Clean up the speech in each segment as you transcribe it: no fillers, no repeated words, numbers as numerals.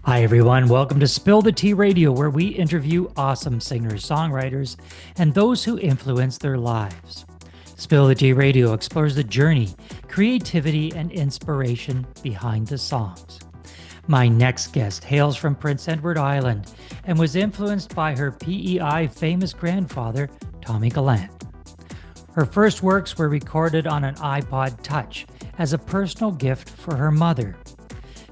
Hi, everyone. Welcome to Spill the Tea Radio, where we interview awesome singers, songwriters, and those who influence their lives. Spill the Tea Radio explores the journey, creativity, and inspiration behind the songs. My next guest hails from Prince Edward Island and was influenced by her PEI famous grandfather, Tommy Gallant. Her first works were recorded on an iPod Touch as a personal gift for her mother.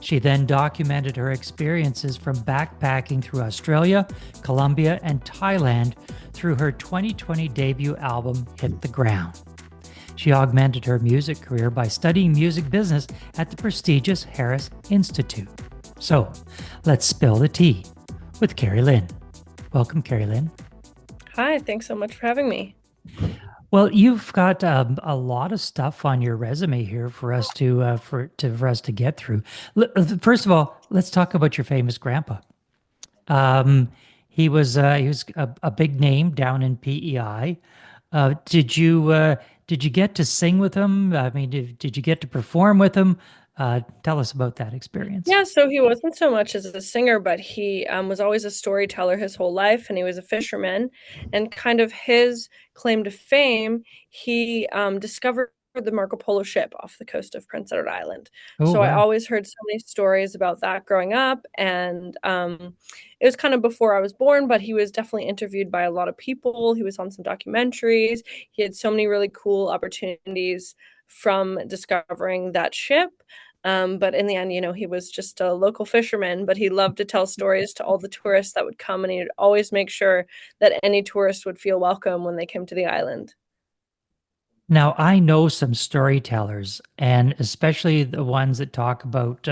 She then documented her experiences from backpacking through Australia, Colombia, and Thailand through her 2020 debut album, Hit the Ground. She augmented her music career by studying music business at the prestigious Harris Institute. So, let's spill the tea with Kari Lyn. Welcome, Kari Lyn. Hi, thanks so much for having me. Well, you've got a lot of stuff on your resume here for us to get through. First of all, let's talk about your famous grandpa. Um, he was a big name down in PEI. Did you get to sing with him? I mean, did you get to perform with him? Tell us about that experience. Yeah, so he wasn't so much as a singer, but he was always a storyteller his whole life, and he was a fisherman. And kind of his claim to fame, he discovered the Marco Polo ship off the coast of Prince Edward Island. Oh, So I wow. always heard so many stories about that growing up, and it was kind of before I was born, but he was definitely interviewed by a lot of people. He was on some documentaries. He had so many really cool opportunities from discovering that ship. But in the end, he was just a local fisherman, but he loved to tell stories to all the tourists that would come, and he'd always make sure that any tourist would feel welcome when they came to the island. Now, I know some storytellers, and especially the ones that talk about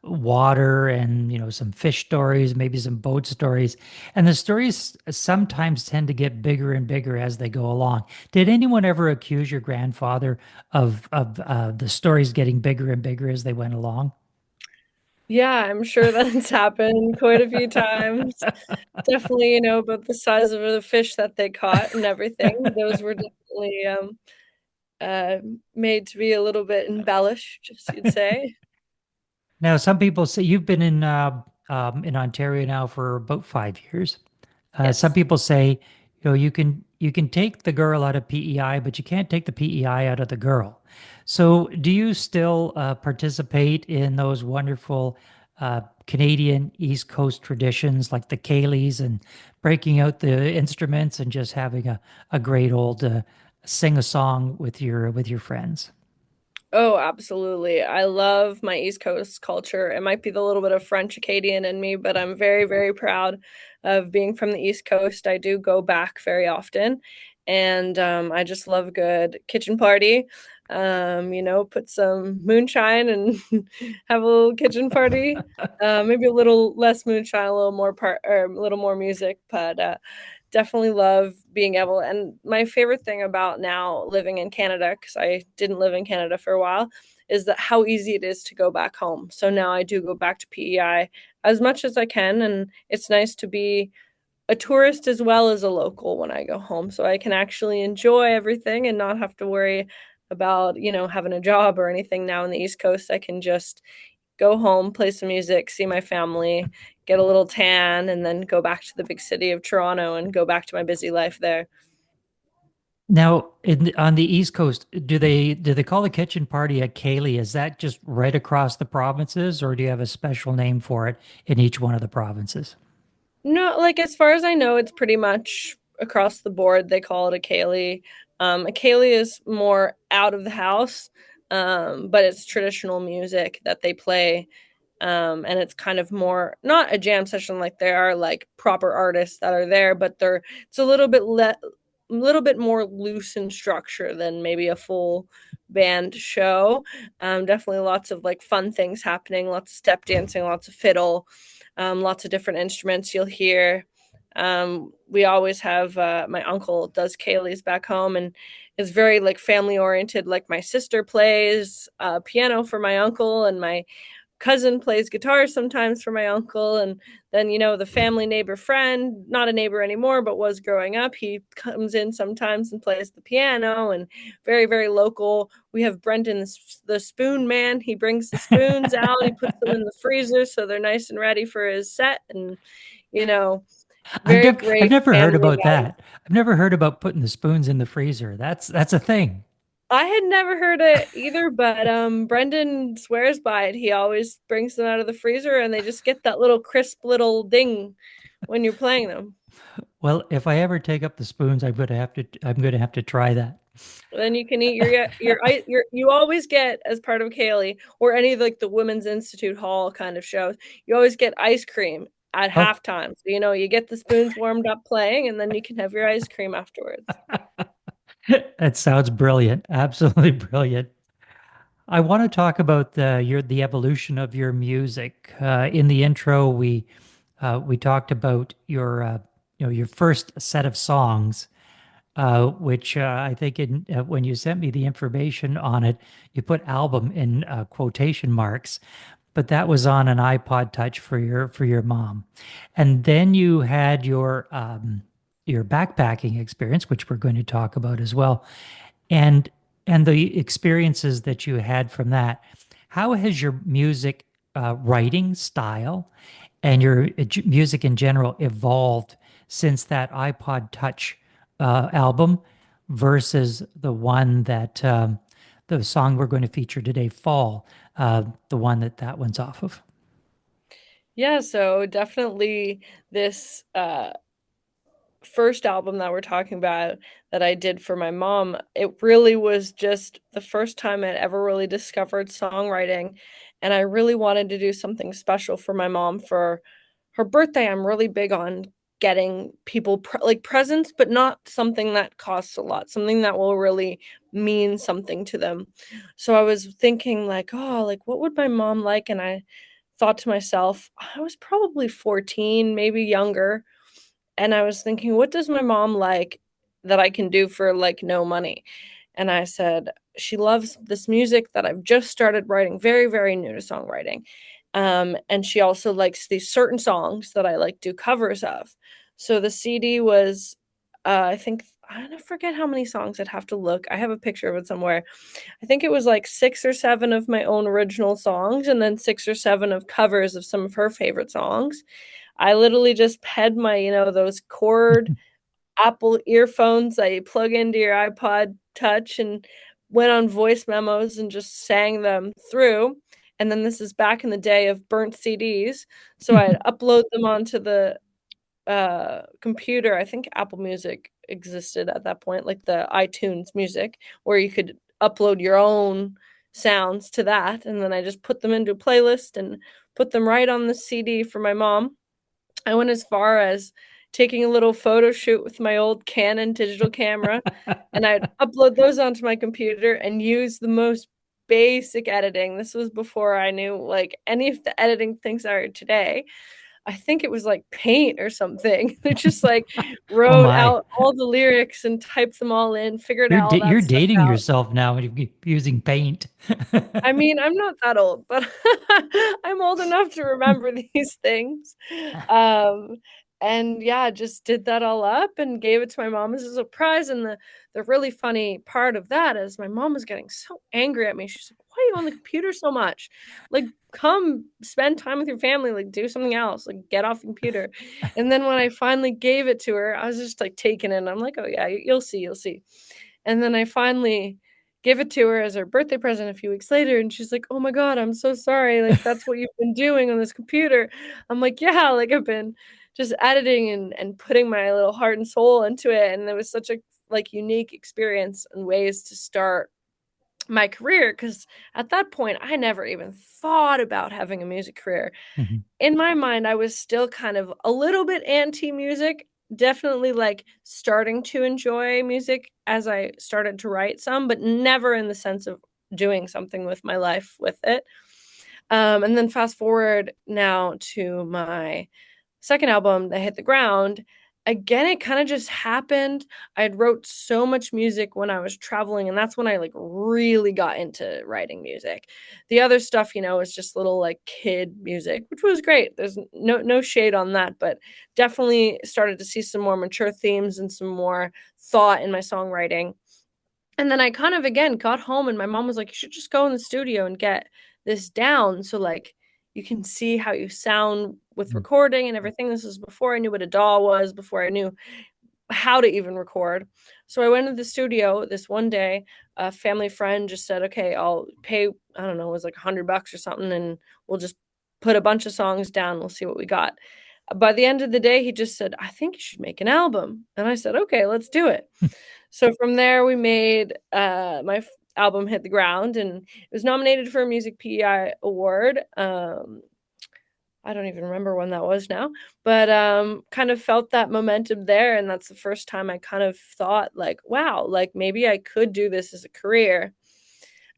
water and, some fish stories, maybe some boat stories. And the stories sometimes tend to get bigger and bigger as they go along. Did anyone ever accuse your grandfather of the stories getting bigger and bigger as they went along? Yeah, I'm sure that's happened quite a few times. Definitely, about the size of the fish that they caught and everything. Those were definitely uh, made to be a little bit embellished, just you'd say. Now, some people say you've been in Ontario now for about 5 years. Some Yes. people say, you can take the girl out of PEI, but you can't take the PEI out of the girl. So, do you still participate in those wonderful Canadian East Coast traditions like the Kayleys and breaking out the instruments and just having a great old sing a song with your friends? Oh, absolutely. I love my East Coast culture. It might be the little bit of French Acadian in me, but I'm very, very proud of being from the East Coast. I do go back very often, and I just love a good kitchen party. Put some moonshine and have a little kitchen party. Maybe a little less moonshine, a little more or a little more music, but definitely love being able, and my favorite thing about now living in Canada, because I didn't live in Canada for a while, is that how easy it is to go back home. So now I do go back to PEI as much as I can, and it's nice to be a tourist as well as a local when I go home, so I can actually enjoy everything and not have to worry about having a job or anything. Now in the East Coast, I can just go home, play some music, see my family, get a little tan, and then go back to the big city of Toronto and go back to my busy life there. Now, on the East Coast, do they call the kitchen party a Kaylee? Is that just right across the provinces, or do you have a special name for it in each one of the provinces? No, like as far as I know, it's pretty much across the board. They call it a Kaylee. A Kaylee is more out of the house, but it's traditional music that they play. And it's kind of more not a jam session, like there are like proper artists that are there, but it's a little bit more loose in structure than maybe a full band show. Definitely lots of like fun things happening, lots of step dancing, lots of fiddle, lots of different instruments you'll hear. We always have my uncle does Kaylee's back home, and is very like family oriented. Like my sister plays piano for my uncle, and my cousin plays guitar sometimes for my uncle, and then the family neighbor friend, not a neighbor anymore but was growing up, he comes in sometimes and plays the piano. And very, very local, we have Brendan, the spoon man. He brings the spoons out, he puts them in the freezer so they're nice and ready for his set. And you know very I've great never heard family about value. that. I've never heard about putting the spoons in the freezer. That's a thing. I had never heard it either, but Brendan swears by it. He always brings them out of the freezer and they just get that little crisp little ding when you're playing them. Well, if I ever take up the spoons, I'm going to have to try that. Then you can eat your you always get, as part of Kaylee or any of like the Women's Institute Hall kind of shows, you always get ice cream at Oh, halftime. So you get the spoons warmed up playing and then you can have your ice cream afterwards. that sounds brilliant. Absolutely brilliant. I want to talk about the evolution of your music. In the intro, we talked about your first set of songs, which I think when you sent me the information on it, you put album in quotation marks, but that was on an iPod Touch for your mom, and then you had your backpacking experience, which we're going to talk about as well, and the experiences that you had from that. How has your music writing style and your music in general evolved since that iPod Touch album versus the one that the song we're going to feature today, Fall, the one that one's off of? Yeah, so definitely this first album that we're talking about that I did for my mom, it really was just the first time I'd ever really discovered songwriting. And I really wanted to do something special for my mom for her birthday. I'm really big on getting people like presents, but not something that costs a lot, something that will really mean something to them. So I was thinking, like, oh, like what would my mom like? And I thought to myself, I was probably 14, maybe younger, and I was thinking, what does my mom like that I can do for like no money? And I said, she loves this music that I've just started writing, very, very new to songwriting. And she also likes these certain songs that I like do covers of. So the CD was, I think, I don't forget how many songs. I'd have to look. I have a picture of it somewhere. I think it was like 6 or 7 of my own original songs, and then 6 or 7 of covers of some of her favorite songs. I literally just had my, those cord Apple earphones that you plug into your iPod Touch, and went on voice memos and just sang them through. And then this is back in the day of burnt CDs. So I'd upload them onto the computer. I think Apple Music existed at that point, like the iTunes Music, where you could upload your own sounds to that. And then I just put them into a playlist and put them right on the CD for my mom. I went as far as taking a little photo shoot with my old Canon digital camera, and I'd upload those onto my computer and use the most basic editing. This was before I knew like any of the editing things are today. I think it was like Paint or something. They just like Oh wrote my, out all the lyrics and typed them all in, figured all you're that stuff dating out. yourself now using Paint. I mean, I'm not that old, but I'm old enough to remember these things. Um, and yeah, just did that all up and gave it to my mom as a surprise. And the really funny part of that is my mom was getting so angry at me. She's like, "Why are you on the computer so much? Like, come spend time with your family. Like, do something else. Like, get off the computer." And then when I finally gave it to her, I was just like taking it. And I'm like, "Oh yeah, you'll see, you'll see." And then I finally gave it to her as her birthday present a few weeks later, and she's like, "Oh my God, I'm so sorry. Like, that's what you've been doing on this computer." I'm like, "Yeah, like I've been just editing and putting my little heart and soul into it." And it was such a like unique experience and ways to start my career, because at that point I never even thought about having a music career. Mhm. In my mind, I was still kind of a little bit anti music, definitely like starting to enjoy music as I started to write some, but never in the sense of doing something with my life with it. And then fast forward now to my second album, that hit the ground. again, it kind of just happened. I had wrote so much music when I was traveling, and that's when I like really got into writing music. The other stuff, is just little like kid music, which was great. There's no shade on that, but definitely started to see some more mature themes and some more thought in my songwriting. And then I kind of again got home and my mom was like, you should just go in the studio and get this down so like you can see how you sound with Mm. recording and everything. This was before I knew what a DAW was, before I knew how to even record. So I went to the studio this one day. A family friend just said, okay, I'll pay, I don't know, it was like $100 or something, and we'll just put a bunch of songs down. We'll see what we got. By the end of the day, he just said, I think you should make an album. And I said, okay, let's do it. So from there, we made my album hit the ground, and it was nominated for a Music PEI award. I don't even remember when that was now, but kind of felt that momentum there, and that's the first time I kind of thought like, wow, like maybe I could do this as a career.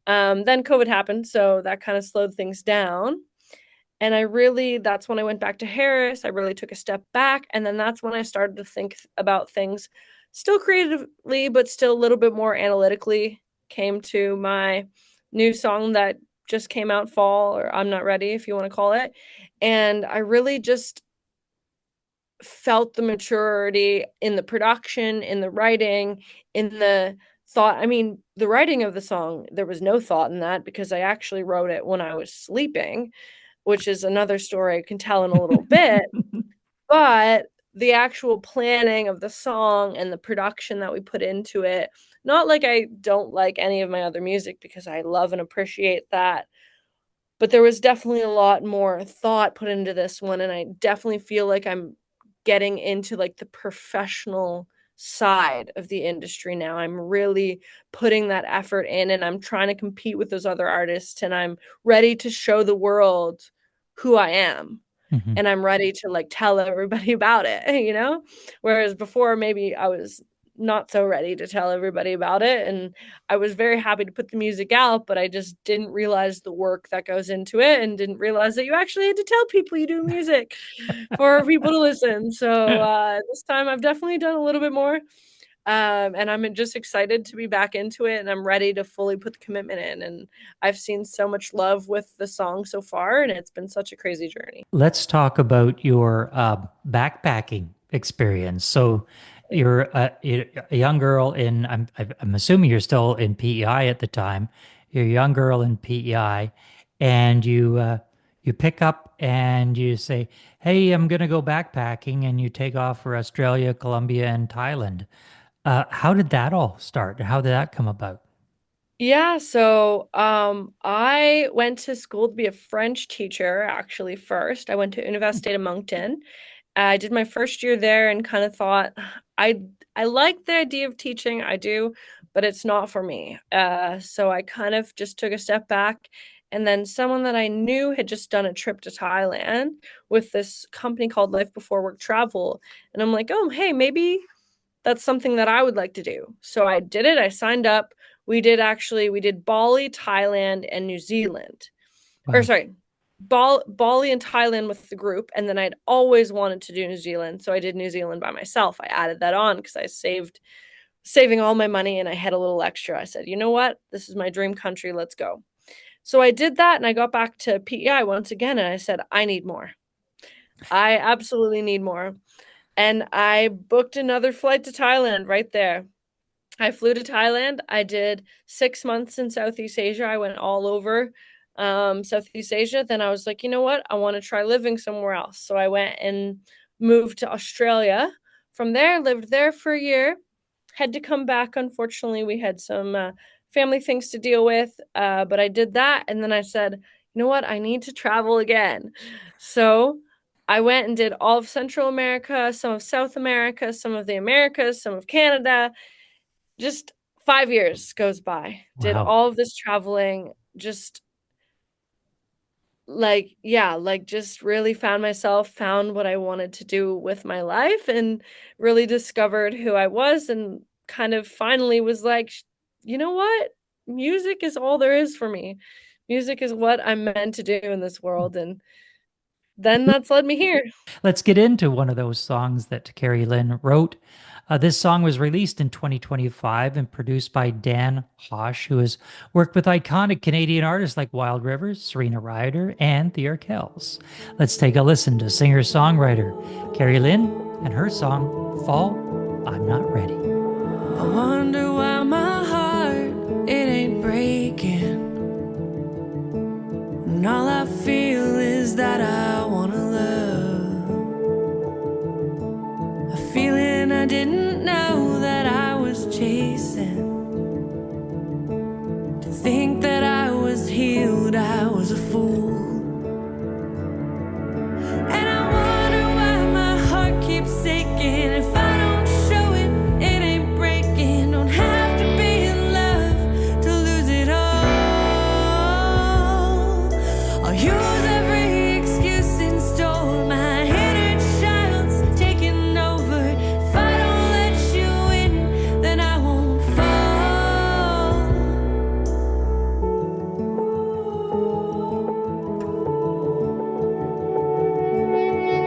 Then COVID happened, so that kind of slowed things down. And that's when I went back to Harris. I really took a step back. And then that's when I started to think about things still creatively, but still a little bit more analytically. Came to my new song that just came out, Fall, or I'm Not Ready, if you want to call it. And I really just felt the maturity in the production, in the writing, in the thought. I mean, the writing of the song, there was no thought in that because I actually wrote it when I was sleeping, which is another story I can tell in a little bit. But the actual planning of the song and the production that we put into it, not like I don't like any of my other music because I love and appreciate that, but there was definitely a lot more thought put into this one, and I definitely feel like I'm getting into like the professional side of the industry now. I'm really putting that effort in, and I'm trying to compete with those other artists, and I'm ready to show the world who I am, Mhm. and I'm ready to like tell everybody about it. Whereas before maybe I was not so ready to tell everybody about it, and I was very happy to put the music out, but I just didn't realize the work that goes into it, and didn't realize that you actually had to tell people you do music for people to listen. So this time I've definitely done a little bit more, and I'm just excited to be back into it, and I'm ready to fully put the commitment in. And I've seen so much love with the song so far, and it's been such a crazy journey. Let's talk about your backpacking experience. So you're a young girl I'm assuming you're still in PEI at the time. You're a young girl in PEI, and you pick up and you say, "Hey, I'm gonna go backpacking," and you take off for Australia, Colombia, and Thailand. How did that all start? How did that come about? Yeah, so I went to school to be a French teacher actually first. I went to Université de Moncton. I did my first year there and kind of thought I I like the idea of teaching, I do, but it's not for me. So I kind of just took a step back, and then someone that I knew had just done a trip to Thailand with this company called Life Before Work Travel, and I'm like, "Oh, hey, maybe that's something that I would like to do." So I did it. I signed up. We did Bali, Thailand, and New Zealand. Or Wow. sorry, Bali and Thailand with the group, and then I'd always wanted to do New Zealand, so I did New Zealand by myself. I added that on because I saving all my money and I had a little extra. I said, you know what? This is my dream country. Let's go. So I did that, and I got back to PEI once again, and I said, I need more. I absolutely need more. And I booked another flight to Thailand right there. I flew to Thailand. I did 6 months in Southeast Asia. I went all over Southeast Asia. Then I was like, you know what? I want to try living somewhere else. So I went and moved to Australia. From there, lived there for a year. Had to come back. Unfortunately, we had some family things to deal with. But I did that. And then I said, you know what? I need to travel again. So I went and did all of Central America, some of South America, some of the Americas, some of Canada. Just 5 years goes by. Did Wow. all of this traveling, just like, yeah, like just really found what I wanted to do with my life, and really discovered who I was, and kind of finally was like, you know what? Music is all there is for me. Music is what I'm meant to do in this world. And then that's led me here. Let's get into one of those songs that Kari Lyn wrote. This song was released in 2025 and produced by Dan Hosh, who has worked with iconic Canadian artists like Wild Rivers, Serena Ryder, and the Arkells. Let's take a listen to singer-songwriter Kari Lyn and her song, Fall, I'm Not Ready. I wonder why my heart, it ain't breaking. And all I feel is that I wanna love. A feeling I didn't know that I was chasing. To think that I was healed, I was a fool. And I wonder why my heart keeps aching. If I don't show it, it ain't breaking. Don't have to be in love to lose it all. I'll use every excuse in store. My inner child's taking over. If I don't let you in, then I won't fall.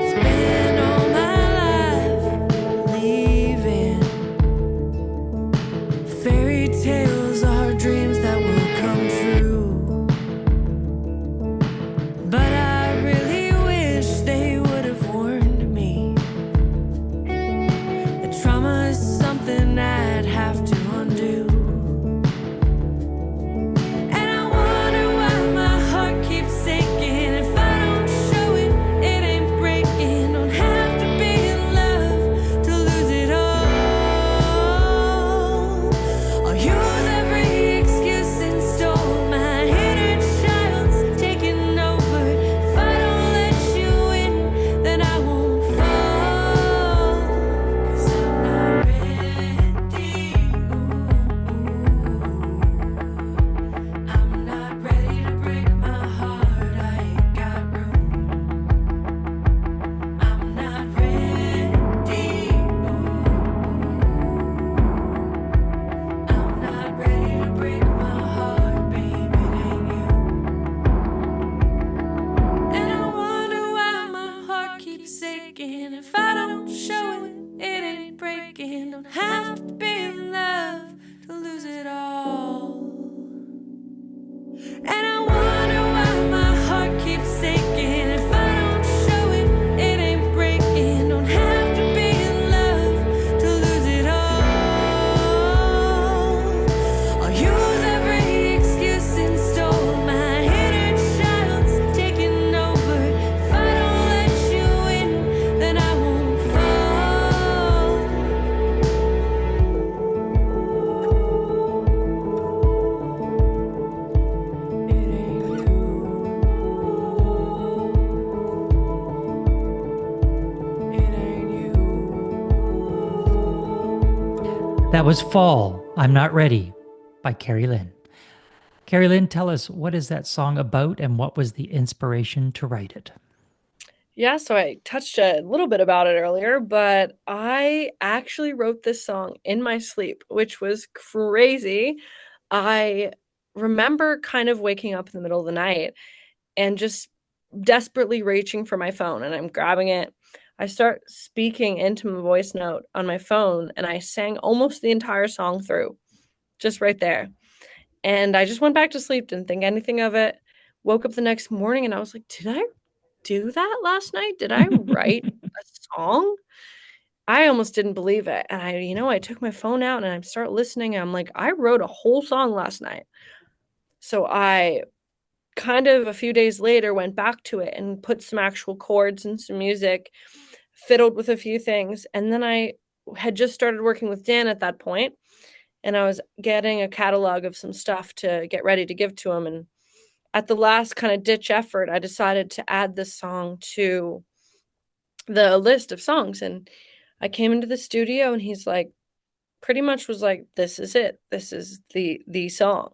Spend all my life leaving. Fairy tales are dreams that will come true. But I really wish they would have warned me. The trauma is something I'd have to undo. And I wonder why my heart keeps aching. If I don't show it, it ain't breaking. Don't have to be in love to lose it all. I'll use every excuse in store. My inner child's taking over. If I don't let you in, then I won't fall. 'Cause I'm not ready. I'm not ready to break my heart. I ain't got room. I'm not ready. I'm not ready to break my heart, baby, it ain't you. And I wonder why my heart keeps aching. If I don't show it, it ain't breaking. Don't have to be in love to lose it all. And I wonder why my heart keeps aching. If I don't show it, it ain't breaking. Don't have to be in love to lose it all. I'll use every excuse in store. My inner child's taking over. If I don't let you in, then I won't fall. It ain't you. It ain't you. That was Fall, I'm Not Ready by Kari Lyn. Kari Lyn, tell us, what is that song about and what was the inspiration to write it? Yeah, so I touched a little bit about it earlier, but I actually wrote this song in my sleep, which was crazy. I remember kind of waking up in the middle of the night and just desperately reaching for my phone, and I'm grabbing it. I start speaking into my voice note on my phone, and I sang almost the entire song through, just right there. And I just went back to sleep, didn't think anything of it. Woke up the next morning and I was like, did I do that last night? Did I write a song? I almost didn't believe it. And I took my phone out and I start listening. And I'm like, I wrote a whole song last night. So I kind of a few days later went back to it and put some actual chords and some music, fiddled with a few things. And then I had just started working with Dan at that point, and I was getting a catalog of some stuff to get ready to give to him. And at the last kind of ditch effort, I decided to add this song to the list of songs. And I came into the studio and he's like, pretty much was like, this is it. This is the song.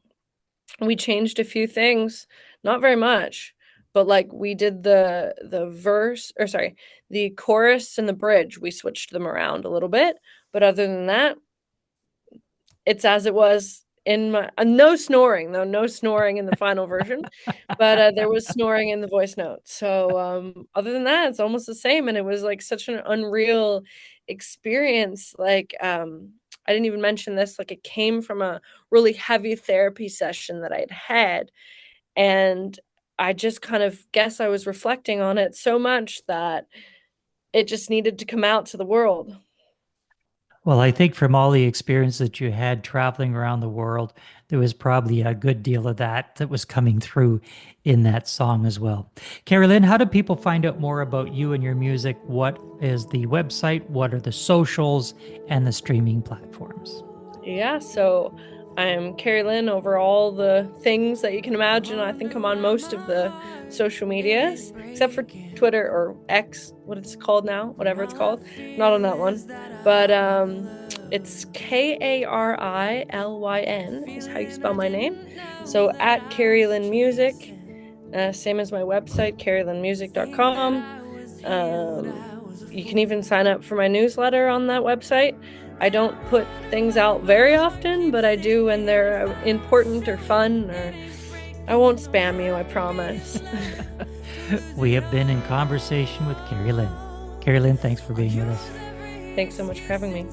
We changed a few things, not very much, but like we did the chorus and the bridge, we switched them around a little bit. But other than that, it's as it was in my no snoring though, no snoring in the final version, but there was snoring in the voice note. So other than that, it's almost the same, and it was like such an unreal experience. Like I didn't even mention this, like it came from a really heavy therapy session that I'd had, and I just kind of guess I was reflecting on it so much that it just needed to come out to the world. Well, I think from all the experience that you had traveling around the world, there was probably a good deal of that was coming through in that song as well. Kari Lyn, how do people find out more about you and your music? What is the website? What are the socials and the streaming platforms? Yeah, so I'm Kari Lyn over all the things that you can imagine. I think I'm on most of the social medias, except for Twitter or X, what it's called now, whatever it's called. Not on that one. But it's Karilyn is how you spell my name. So at Kari Lyn Music, same as my website, karilynmusic.com. You can even sign up for my newsletter on that website. I don't put things out very often, but I do when they're important or fun, or I won't spam you, I promise. We have been in conversation with Kari Lyn. Kari Lyn, thanks for being with us. Thanks so much for having me.